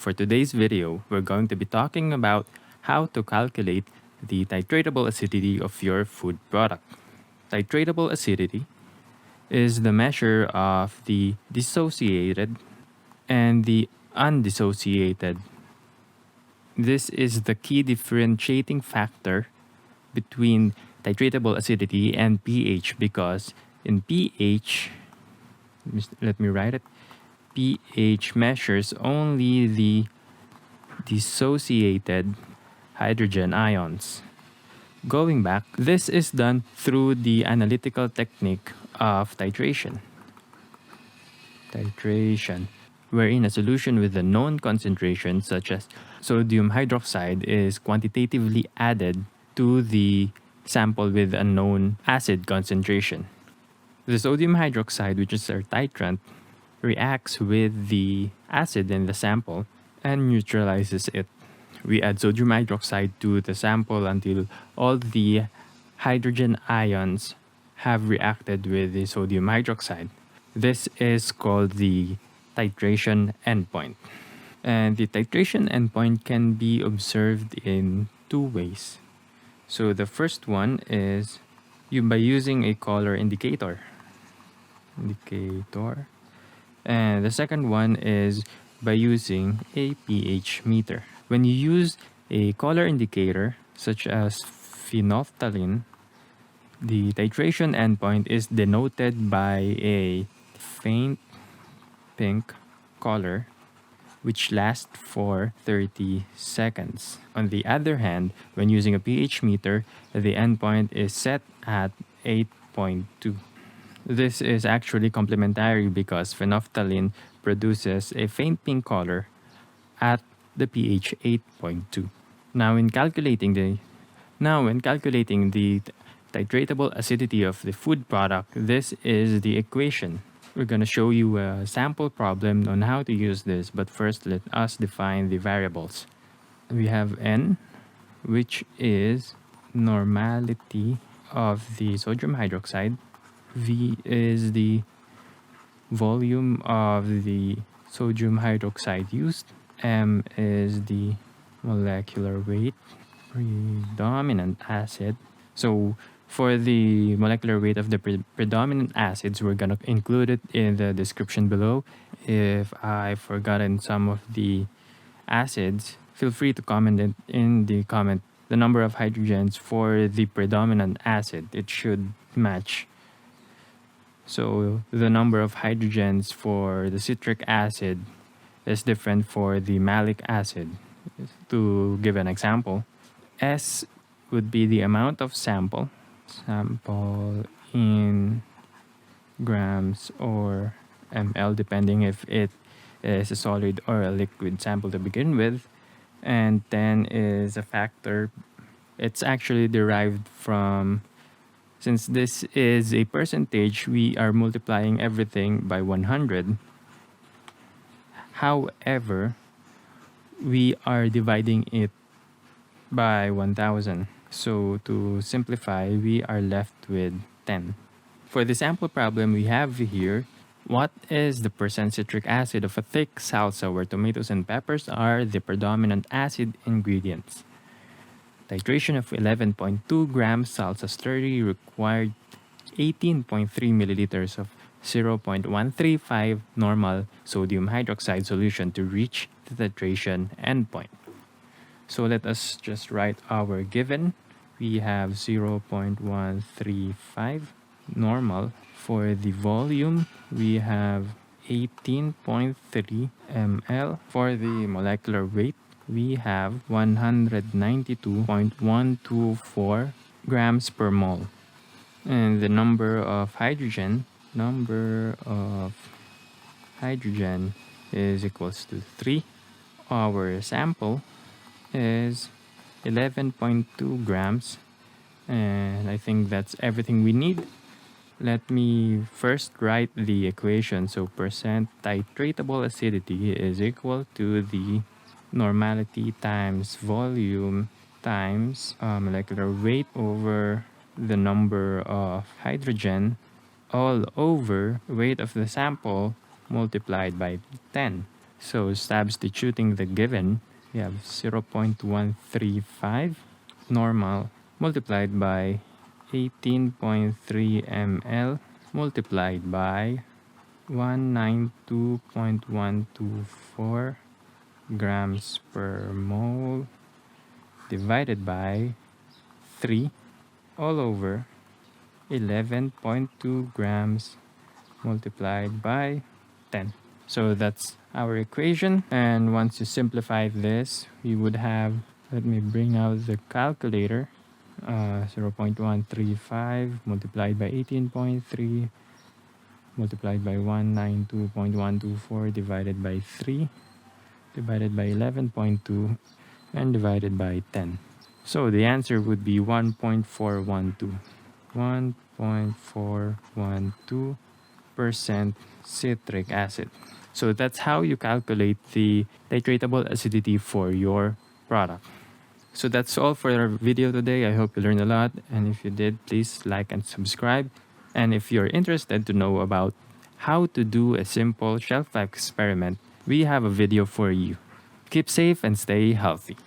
for today's video, we're going to be talking about how to calculate the titratable acidity of your food product. Titratable acidity is the measure of the dissociated and the undissociated. This is the key differentiating factor between titratable acidity and pH, because in pH, let me write it, pH measures only the dissociated hydrogen ions. Going back, this is done through the analytical technique of titration. Wherein a solution with a known concentration, such as sodium hydroxide, is quantitatively added to the sample with a known acid concentration. The sodium hydroxide, which is our titrant, reacts with the acid in the sample and neutralizes it. We add sodium hydroxide to the sample until all the hydrogen ions have reacted with the sodium hydroxide. This is called the titration endpoint. And the titration endpoint can be observed in two ways. So the first one is by using a color indicator. And the second one is by using a pH meter. When you use a color indicator, such as phenolphthalein, the titration endpoint is denoted by a faint pink color, which lasts for 30 seconds. On the other hand, when using a pH meter, the endpoint is set at 8.2. This is actually complementary because phenolphthalein produces a faint pink color at the pH 8.2. Now, when calculating the titratable acidity of the food product, this is the equation. We're going to show you a sample problem on how to use this, but first let us define the variables. We have N, which is normality of the sodium hydroxide. V is the volume of the sodium hydroxide used. M is the molecular weight, predominant acid. So for the molecular weight of the predominant acids, we're going to include it in the description below. If I've forgotten some of the acids, feel free to comment it in the comment the number of hydrogens for the predominant acid. It should match. So the number of hydrogens for the citric acid is different for the malic acid. To give an example, S would be the amount of sample in grams or ml, depending if it is a solid or a liquid sample to begin with. And 10 is a factor. It's actually derived from, since this is a percentage, we are multiplying everything by 100. However, we are dividing it by 1000. So to simplify, we are left with 10. For the sample problem we have here, what is the percent citric acid of a thick salsa where tomatoes and peppers are the predominant acid ingredients? Titration of 11.2 grams salsa slurry required 18.3 milliliters of 0.135 normal sodium hydroxide solution to reach the titration endpoint. So let us just write our given. We have 0.135 normal. For the volume, we have 18.3 ml. For the molecular weight, we have 192.124 grams per mole. And the number of hydrogen is equals to 3. Our sample is 11.2 grams, and I think that's everything we need. Let me first write the equation. So percent titratable acidity is equal to the normality times volume times molecular weight over the number of hydrogen all over weight of the sample multiplied by 10. So substituting the given, we have 0.135 normal multiplied by 18.3 ml multiplied by 192.124 grams per mole divided by 3 all over 11.2 grams multiplied by 10. So that's our equation. And once you simplify this, we would have, let me bring out the calculator, 0.135 multiplied by 18.3 multiplied by 192.124 divided by 3 divided by 11.2 and divided by 10. So the answer would be 1.412. 1.412% citric acid. So that's how you calculate the titratable acidity for your product. So that's all for our video today. I hope you learned a lot, and if you did, please like and subscribe. And if you're interested to know about how to do a simple shelf life experiment, we have a video for you. Keep safe and stay healthy.